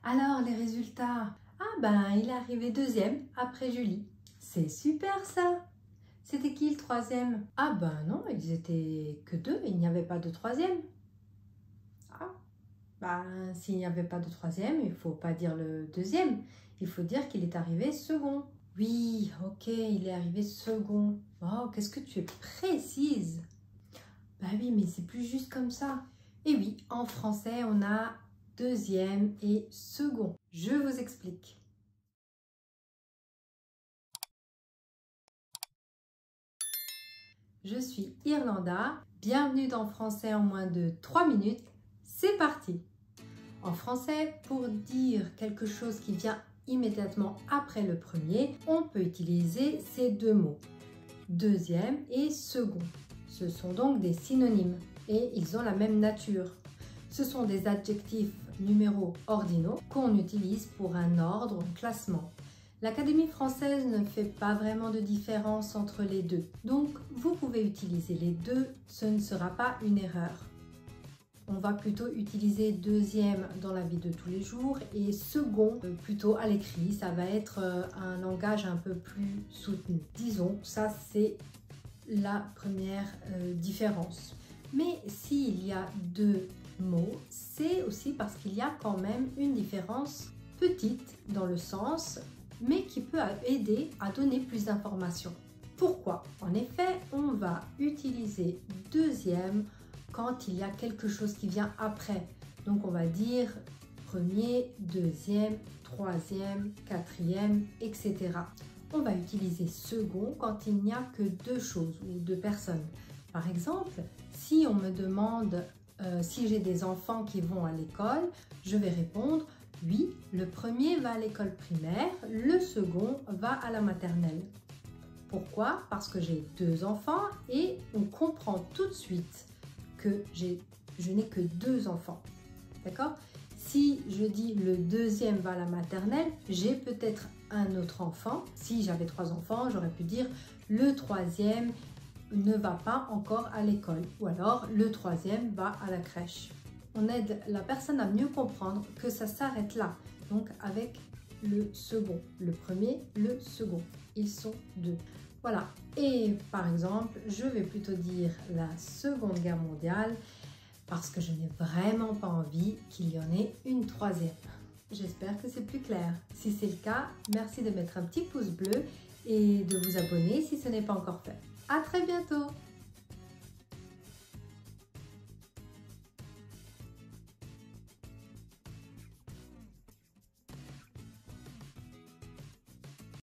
Alors, les résultats? Ah ben, il est arrivé deuxième après Julie. C'est super ça! C'était qui le troisième? Ah ben non, ils étaient que deux, il n'y avait pas de troisième. Ah, ben s'il n'y avait pas de troisième, il ne faut pas dire le deuxième. Il faut dire qu'il est arrivé second. Oui, ok, il est arrivé second. Oh, qu'est-ce que tu es précise! Bah oui, mais c'est plus juste comme ça. Et oui, en français, on a deuxième et second. Je vous explique. Je suis Irlanda. Bienvenue dans Français en moins de 3 minutes. C'est parti! En français, pour dire quelque chose qui vient immédiatement après le premier, on peut utiliser ces deux mots, deuxième et second. Ce sont donc des synonymes et ils ont la même nature. Ce sont des adjectifs numéros ordinaux qu'on utilise pour un ordre, un classement. L'Académie française ne fait pas vraiment de différence entre les deux. Donc, vous pouvez utiliser les deux, ce ne sera pas une erreur. On va plutôt utiliser deuxième dans la vie de tous les jours et second plutôt à l'écrit. Ça va être un langage un peu plus soutenu. Disons, ça c'est la première différence. Mais s'il y a deux mots, c'est aussi parce qu'il y a quand même une différence petite dans le sens, mais qui peut aider à donner plus d'informations. Pourquoi? En effet, on va utiliser deuxième quand il y a quelque chose qui vient après. Donc on va dire premier, deuxième, troisième, quatrième, etc. On va utiliser second quand il n'y a que deux choses ou deux personnes. Par exemple, si on me demande si j'ai des enfants qui vont à l'école, je vais répondre oui, le premier va à l'école primaire, le second va à la maternelle. Pourquoi? Parce que j'ai deux enfants et on comprend tout de suite que je n'ai que deux enfants. D'accord? Si je dis le deuxième va à la maternelle, j'ai peut-être un autre enfant. Si j'avais trois enfants, j'aurais pu dire le troisième ne va pas encore à l'école ou alors le troisième va à la crèche. On aide la personne à mieux comprendre que ça s'arrête là, donc avec le second. Le premier, le second. Ils sont deux. Voilà. Et par exemple, je vais plutôt dire la Seconde Guerre mondiale parce que je n'ai vraiment pas envie qu'il y en ait une troisième. J'espère que c'est plus clair. Si c'est le cas, merci de mettre un petit pouce bleu et de vous abonner si ce n'est pas encore fait. À très bientôt!